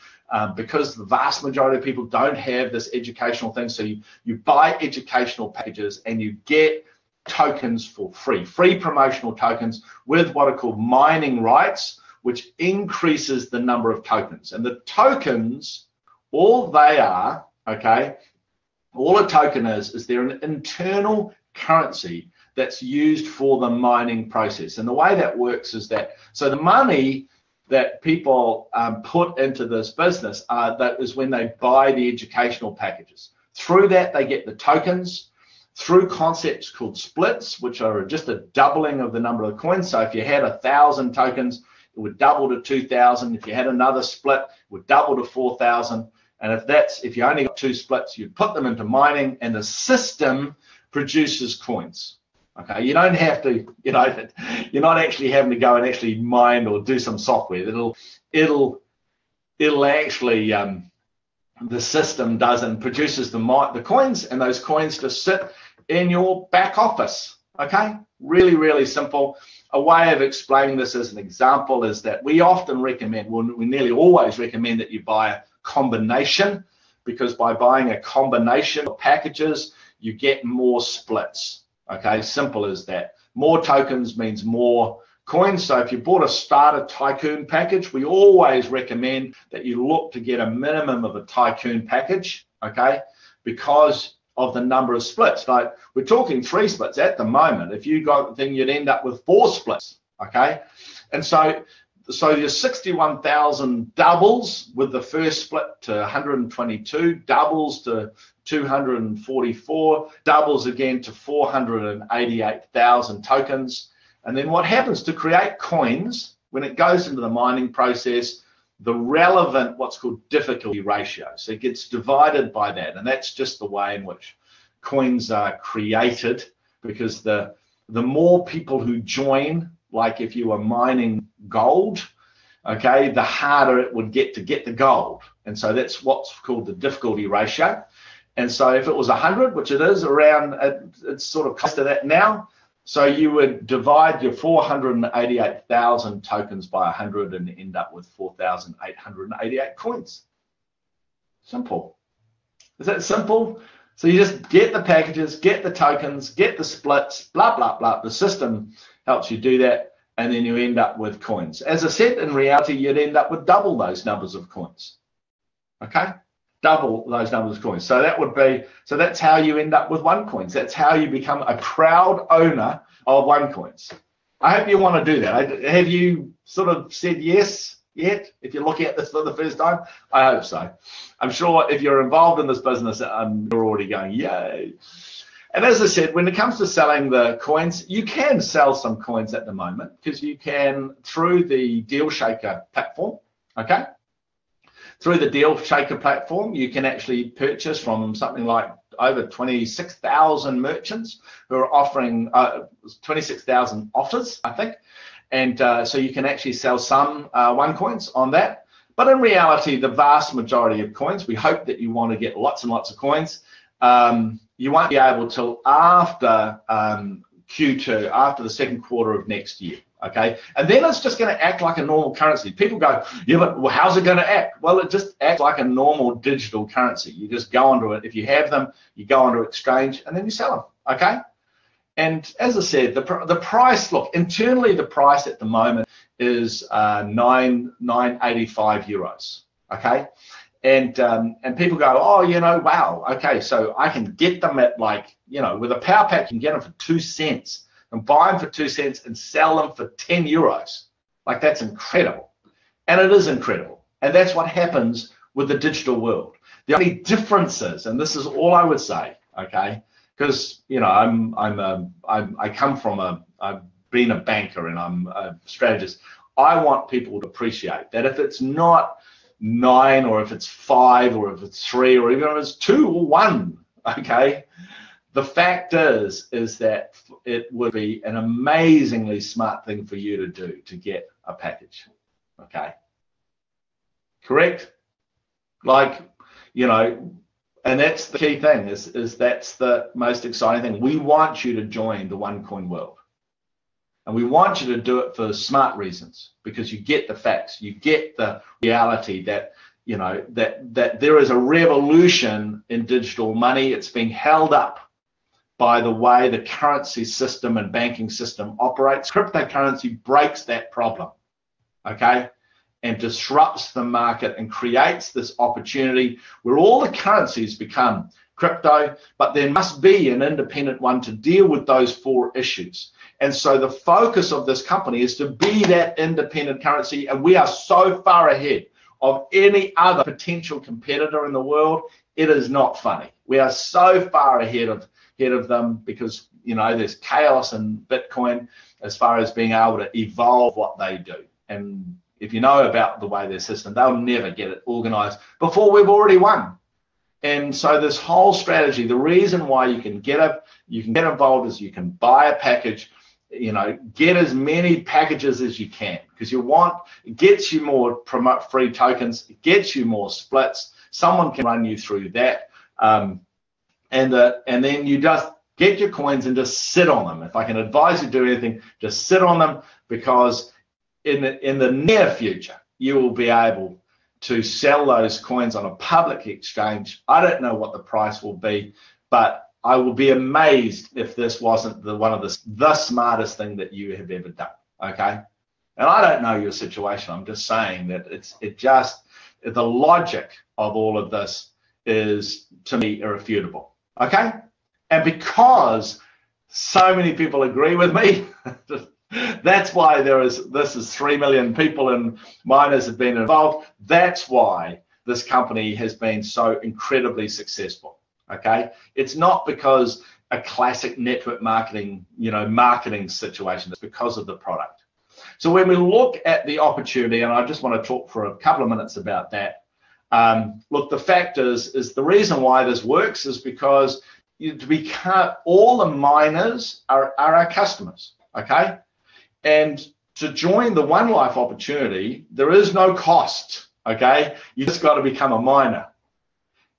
because the vast majority of people don't have this educational thing. So you buy educational packages and you get tokens for free promotional tokens with what are called mining rights, which increases the number of tokens. And the tokens, all they are, okay, all a token is they're an internal currency that's used for the mining process. And the way that works is that, so the money that people put into this business, that is when they buy the educational packages. Through that, they get the tokens through concepts called splits, which are just a doubling of the number of coins. So if you had 1,000 tokens, it would double to 2,000. If you had another split, it would double to 4,000. And if you only got 2 splits, you'd put them into mining, and the system produces coins. Okay, you don't have to, you know, you're not actually having to go and actually mine or do some software. It'll actually, the system does and produces the coins, and those coins just sit in your back office. Okay, really, really simple. A way of explaining this as an example is that we often recommend, well, we nearly always recommend that you buy a combination, because by buying a combination of packages, you get more splits. Okay, simple as that. More tokens means more coins. So if you bought a starter Tycoon package, we always recommend that you look to get a minimum of a Tycoon package, okay, because of the number of splits. Like, we're talking 3 splits at the moment. If you got the thing, you'd end up with 4 splits, okay? And so your 61,000 doubles with the first split to 122, doubles to 244, doubles again to 488,000 tokens. And then what happens to create coins, when it goes into the mining process, the relevant what's called difficulty ratio. So it gets divided by that, and that's just the way in which coins are created, because the more people who join, like if you were mining gold, okay, the harder it would get to get the gold. And so that's what's called the difficulty ratio. And so if it was 100, which it is around, it's sort of close to that now. So you would divide your 488,000 tokens by 100 and end up with 4,888 coins. Simple. Is that simple? So you just get the packages, get the tokens, get the splits, blah, blah, blah. The system helps you do that, and then you end up with coins. As I said, in reality, you'd end up with double those numbers of coins. Okay? Double those numbers of coins. So that would be, so that's how you end up with OneCoins. That's how you become a proud owner of OneCoins. I hope you want to do that. Have you sort of said yes yet? If you're looking at this for the first time, I hope so. I'm sure if you're involved in this business, you're already going, yay. And as I said, when it comes to selling the coins, you can sell some coins at the moment, because you can through the Deal Shaker platform, okay? Through the Deal Shaker platform, you can actually purchase from something like over 26,000 merchants who are offering 26,000 offers, I think. And so you can actually sell some OneCoins on that. But in reality, the vast majority of coins, we hope that you want to get lots and lots of coins. You won't be able till after Q2, after the second quarter of next year. Okay, and then it's just going to act like a normal currency. People go, yeah, but well, how's it going to act? Well, it just acts like a normal digital currency. You just go onto it. If you have them, you go onto exchange, and then you sell them. Okay, and as I said, the price. Look, internally, the price at the moment is 985 euros. Okay, and people go, oh, you know, wow. Okay, so I can get them at, like, you know, with a power pack, you can get them for 2 cents. And buy them for 2 cents and sell them for 10 euros. Like, that's incredible. And it is incredible. And that's what happens with the digital world. The only difference is, and this is all I would say, okay, because, you know, I come from I've been a banker and I'm a strategist. I want people to appreciate that if it's not 9 or if it's 5 or if it's 3 or even if it's 2 or 1, okay, The fact is that it would be an amazingly smart thing for you to do to get a package. Okay. Correct? Like, you know, and that's the key thing is that's the most exciting thing. We want you to join the OneCoin world. And we want you to do it for smart reasons, because you get the facts, you get the reality that, you know, that there is a revolution in digital money. It's being held up by the way the currency system and banking system operates. Cryptocurrency breaks that problem, okay, and disrupts the market and creates this opportunity where all the currencies become crypto, but there must be an independent one to deal with those 4 issues. And so the focus of this company is to be that independent currency, and we are so far ahead of any other potential competitor in the world. It is not funny. We are so far ahead of them because, you know, there's chaos in Bitcoin as far as being able to evolve what they do. And if you know about the way their system, they'll never get it organized before we've already won. And so this whole strategy, the reason why you can get involved is you can buy a package, you know, get as many packages as you can, because it gets you more free tokens, it gets you more splits. Someone can run you through that. And then you just get your coins and just sit on them. If I can advise you to do anything, just sit on them, because in the near future, you will be able to sell those coins on a public exchange. I don't know what the price will be, but I will be amazed if this wasn't the smartest thing that you have ever done, okay? And I don't know your situation. I'm just saying that the logic of all of this is, to me, irrefutable. Okay, and because so many people agree with me, that's why this is 3 million people and miners have been involved. That's why this company has been so incredibly successful. Okay, it's not because a classic network marketing, you know, marketing situation. It's because of the product. So when we look at the opportunity, and I just want to talk for a couple of minutes about that. Look, the fact is the reason why this works is because all the miners are our customers, okay? And to join the One Life opportunity, there is no cost, okay? You just got to become a miner.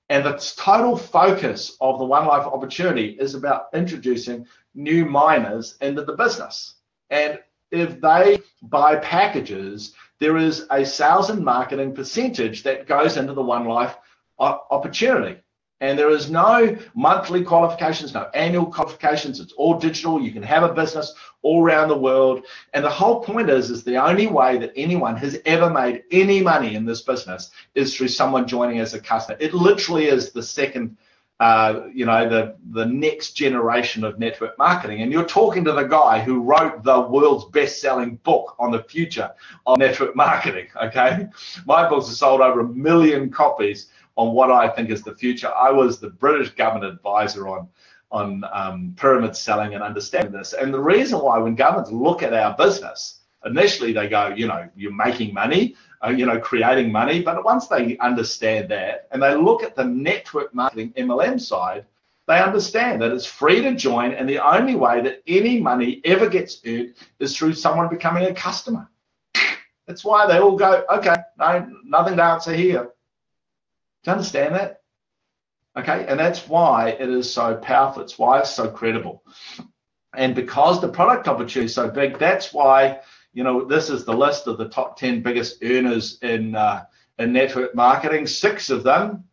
And the total focus of the One Life opportunity is about introducing new miners into the business. And if they buy packages, there is a sales and marketing percentage that goes into the One Life opportunity. And there is no monthly qualifications, no annual qualifications. It's all digital. You can have a business all around the world. And the whole point is the only way that anyone has ever made any money in this business is through someone joining as a customer. It literally is the second, the next generation of network marketing. And you're talking to the guy who wrote the world's best-selling book on the future of network marketing, okay? My books have sold over 1 million copies on what I think is the future. I was the British government advisor on pyramid selling and understanding this. And the reason why, when governments look at our business, initially they go, you know, you're making money, creating money. But once they understand that and they look at the network marketing MLM side, they understand that it's free to join, and the only way that any money ever gets earned is through someone becoming a customer. That's why they all go, okay, no, nothing to answer here. Do you understand that? Okay, and that's why it is so powerful. It's why it's so credible. And because the product opportunity is so big, that's why, you know, this is the list of the top 10 biggest earners in network marketing. Six of them,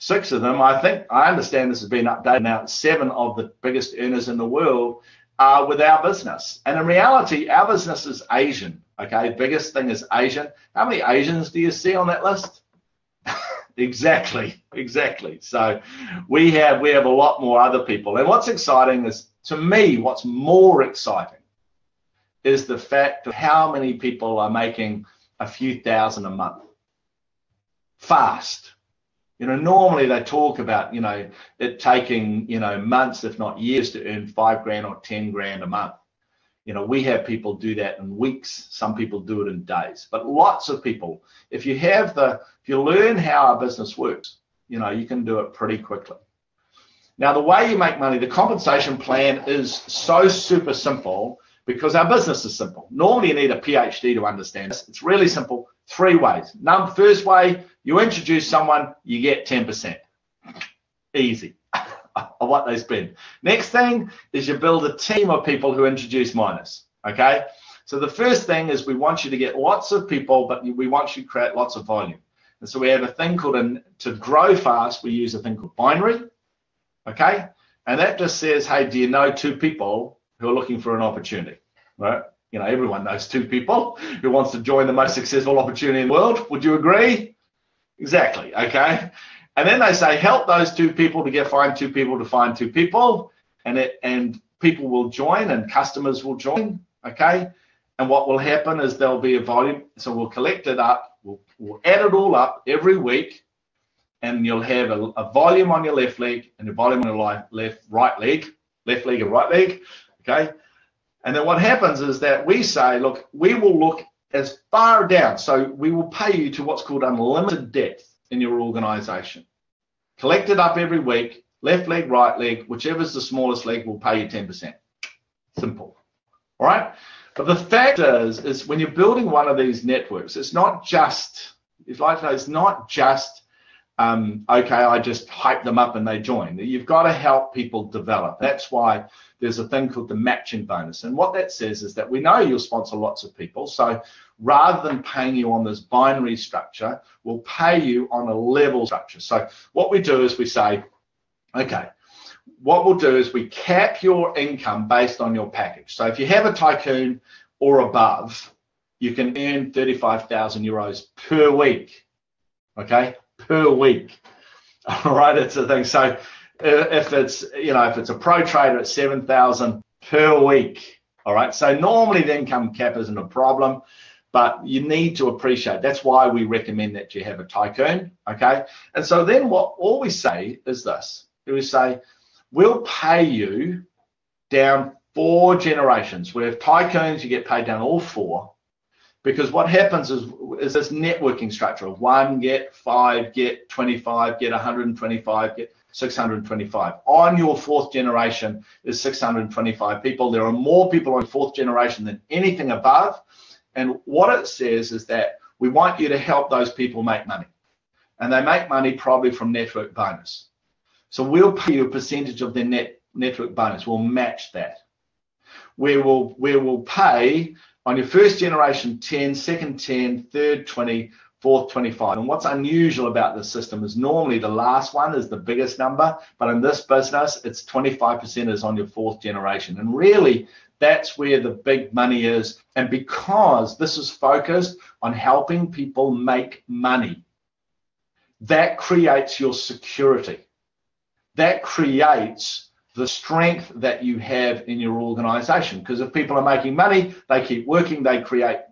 I understand this has been updated now. 7 of the biggest earners in the world are with our business. And in reality, our business is Asian, okay? Biggest thing is Asian. How many Asians do you see on that list? Exactly. So we have a lot more other people. And what's exciting is, to me, what's more exciting is the fact of how many people are making a few thousand a month fast. You know, normally they talk about, you know, it taking, you know, months, if not years, to earn $5,000 or $10,000 a month. You know, we have people do that in weeks. Some people do it in days. But lots of people, if you learn how our business works, you know, you can do it pretty quickly. Now, the way you make money, the compensation plan is so super simple because our business is simple. Normally, you need a PhD to understand this. It's really simple. 3 ways. First way, you introduce someone, you get 10%. Easy of what they spend. Next thing is you build a team of people who introduce minors. Okay? So the first thing is we want you to get lots of people, but we want you to create lots of volume. And so we have a thing called, to grow fast, we use a thing called binary. Okay? And that just says, hey, do you know 2 people who are looking for an opportunity? Right? You know, everyone knows 2 people who wants to join the most successful opportunity in the world. Would you agree? Exactly. Okay? And then they say, help those 2 people to find 2 people to find 2 people. And people will join and customers will join. Okay? And what will happen is there'll be a volume. So we'll collect it up. We'll add it all up every week. And you'll have a volume on your left leg and a volume on your right leg and right leg, okay? And then what happens is that we say, look, we will look as far down. So we will pay you to what's called unlimited depth in your organization. Collect it up every week, left leg, right leg, whichever's the smallest leg will pay you 10%. Simple, all right? But the fact is when you're building one of these networks, it's not just, it's not just, okay, I just hype them up and they join. You've got to help people develop. That's why there's a thing called the matching bonus. And what that says is that we know you'll sponsor lots of people. So rather than paying you on this binary structure, we'll pay you on a level structure. So what we do is we say, okay, what we'll do is we cap your income based on your package. So if you have a Tycoon or above, you can earn 35,000 euros per week, okay? Per week. All right, it's a thing. So if it's, if it's a pro trader, it's 7,000 per week. All right. So normally the income cap isn't a problem, but you need to appreciate. That's why we recommend that you have a Tycoon. Okay. And so then all we say is this. We say we'll pay you down 4 generations. We have Tycoons, you get paid down all 4. Because what happens is this networking structure of 1, get 5, get 25, get 125, get 625. On your 4th generation is 625 people. There are more people on 4th generation than anything above. And what it says is that we want you to help those people make money. And they make money probably from network bonus. So we'll pay you a percentage of their network bonus. We'll match that. We will pay on your 1st generation 10, 2nd 10, 3rd 20, 4th 25. And what's unusual about this system is normally the last one is the biggest number, but in this business, it's 25% is on your 4th generation. And really, that's where the big money is. And because this is focused on helping people make money, that creates your security. That creates the strength that you have in your organization. Because if people are making money, they keep working, they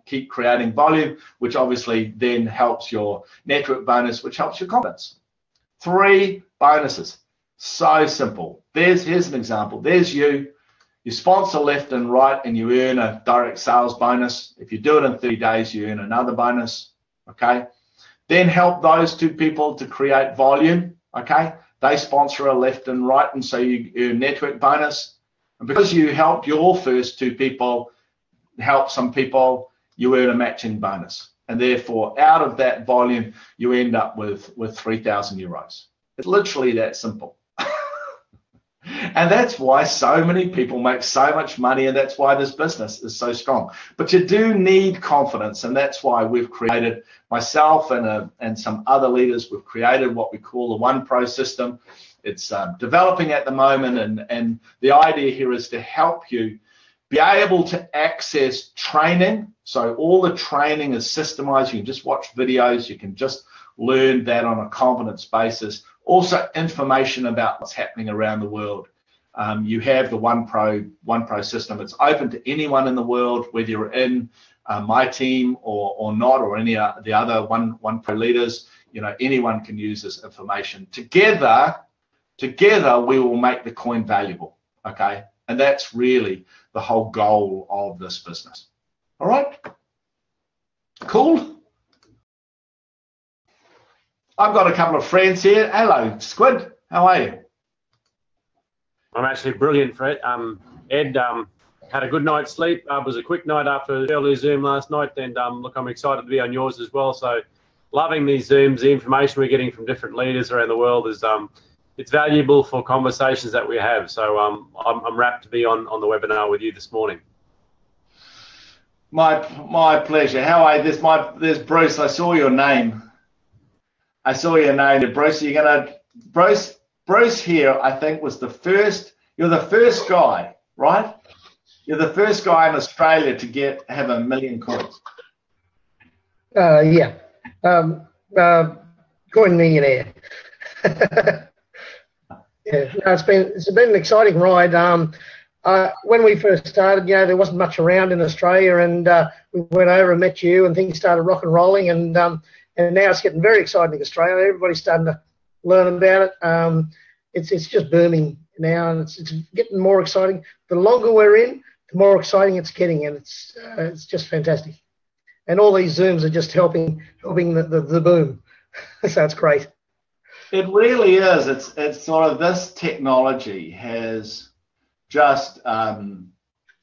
keep creating volume, which obviously then helps your network bonus, which helps your confidence. 3 bonuses. So simple. Here's an example. There's you. You sponsor left and right and you earn a direct sales bonus. If you do it in 30 days, you earn another bonus. Okay. Then help those 2 people to create volume. Okay. They sponsor a left and right, and so you earn network bonus. And because you help your first 2 people, help some people, you earn a matching bonus. And therefore, out of that volume, you end up with 3,000 euros. It's literally that simple. And that's why so many people make so much money, and that's why this business is so strong. But you do need confidence, and that's why we've created, myself and some other leaders, we've created what we call the One Pro system. It's developing at the moment, and the idea here is to help you be able to access training. So all the training is systemized. You can just watch videos. You can just learn that on a confidence basis. Also information about what's happening around the world. You have the One Pro system. It's open to anyone in the world, whether you're in my team or not, or any of the other One Pro leaders. Anyone can use this information. Together we will make the coin valuable. Okay, and that's really the whole goal of this business. All right, cool. I've got a couple of friends here. Hello, Squid. How are you? I'm actually brilliant for it. Ed had a good night's sleep. It was a quick night after the early Zoom last night, and look, I'm excited to be on yours as well. So, loving these Zooms. The information we're getting from different leaders around the world is it's valuable for conversations that we have. So, I'm rapt to be on the webinar with you this morning. My pleasure. How are you? There's Bruce. I saw your name. Bruce. You're gonna Bruce here, I think, was the first. You're the first guy, right? You're the first guy in Australia to have 1 million coins. Yeah. Coin millionaire. Yeah. No, it's been an exciting ride. When we first started, there wasn't much around in Australia, and we went over and met you, and things started rock and rolling, and now it's getting very exciting in Australia. Everybody's starting to learn about it. It's just booming now, and it's getting more exciting. The longer we're in, the more exciting it's getting, and it's just fantastic. And all these Zooms are just helping the boom. So it's great. It really is. It's sort of, this technology has just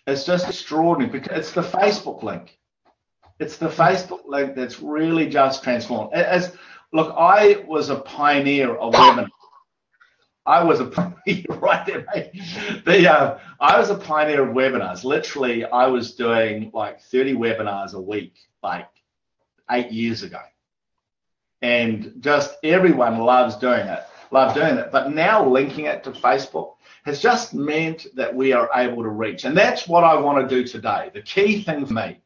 it's just extraordinary, because it's the Facebook link. It's the Facebook link that's really just transformed. Look, I was a pioneer of webinars. I was a pioneer, right there, mate. I was a pioneer of webinars. Literally, I was doing like 30 webinars a week, like 8 years ago. And just everyone loves doing it. But now linking it to Facebook has just meant that we are able to reach. And that's what I want to do today. The key thing for me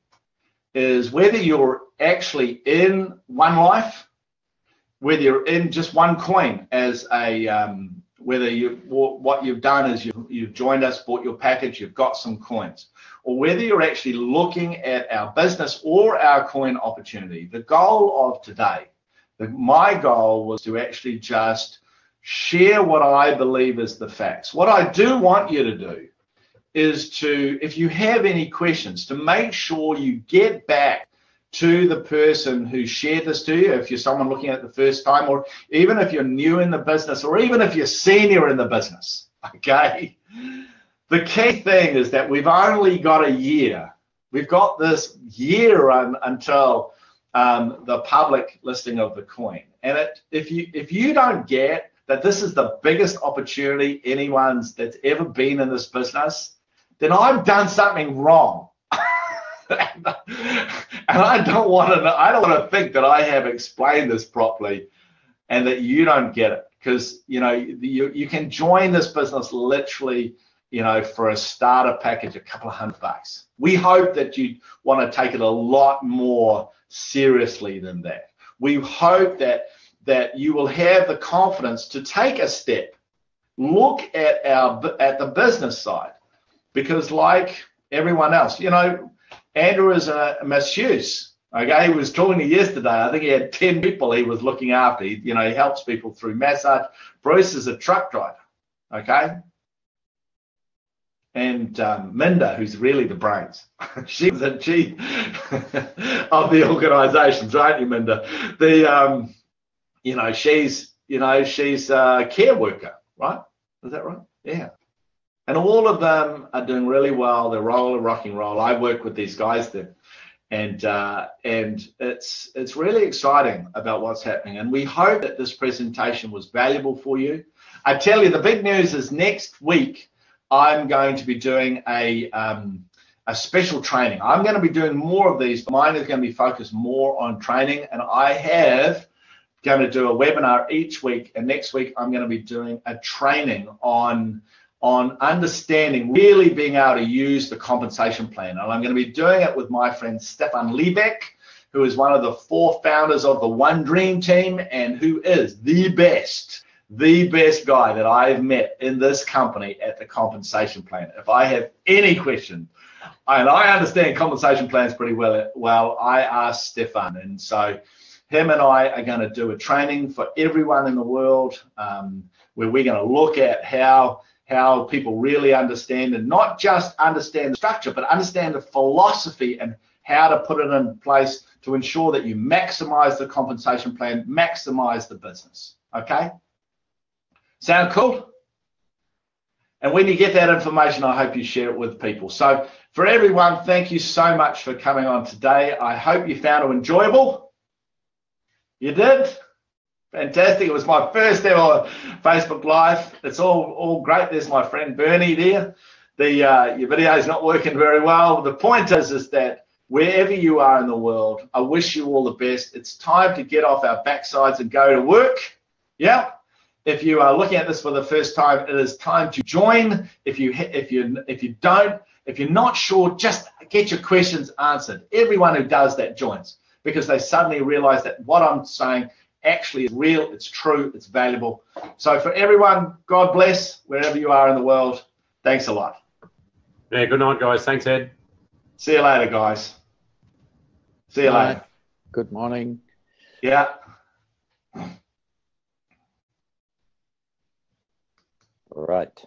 is, whether you're actually in One Life, whether you're in just OneCoin as what you've done is you've joined us, bought your package, you've got some coins, or whether you're actually looking at our business or our coin opportunity. The goal of today, my goal was to actually just share what I believe is the facts. What I do want you to do is to, if you have any questions, to make sure you get back to the person who shared this to you, if you're someone looking at it the first time, or even if you're new in the business, or even if you're senior in the business, okay? The key thing is that we've only got a year. We've got this year until the public listing of the coin. And if you don't get that this is the biggest opportunity that's ever been in this business, then I've done something wrong. And I don't want to think that I have explained this properly and that you don't get it, because you can join this business literally, for a starter package, a couple of $100. We hope that you want to take it a lot more seriously than that. We hope that you will have the confidence to take a step, look at the business side, because like everyone else, Andrew is a masseuse. Okay, he was talking to me yesterday. I think he had 10 people he was looking after. He helps people through massage. Bruce is a truck driver. Okay, and Minda, who's really the brains, she's the chief of the organisations, aren't you, Minda? She's a care worker, right? Is that right? Yeah. And all of them are doing really well. They're rocking roll. I work with these guys there, and it's really exciting about what's happening. And we hope that this presentation was valuable for you. I tell you, the big news is next week I'm going to be doing a special training. I'm going to be doing more of these, but mine is going to be focused more on training. And I have going to do a webinar each week. And next week I'm going to be doing a training on understanding, really being able to use the compensation plan. And I'm going to be doing it with my friend Stefan Liebeck, who is one of the 4 founders of the One Dream team, and who is the best guy that I've met in this company at the compensation plan. If I have any question, and I understand compensation plans pretty well, I ask Stefan. And so him and I are going to do a training for everyone in the world, where we're going to look at how people really understand, and not just understand the structure, but understand the philosophy and how to put it in place to ensure that you maximize the compensation plan, maximize the business. Okay? Sound cool? And when you get that information, I hope you share it with people. So for everyone, thank you so much for coming on today. I hope you found it enjoyable. You did? Fantastic. It was my first ever Facebook Live. It's all great. There's my friend Bernie there. Your video is not working very well. The point is that wherever you are in the world, I wish you all the best. It's time to get off our backsides and go to work. Yeah. If you are looking at this for the first time, it is time to join. If you're not sure, just get your questions answered. Everyone who does that joins, because they suddenly realize that what I'm saying actually is real, it's true, it's valuable. So for everyone, God bless wherever you are in the world. Thanks a lot. Yeah, good night, guys. Thanks, Ed. See you later, guys. See you later. Good morning. Yeah. Right.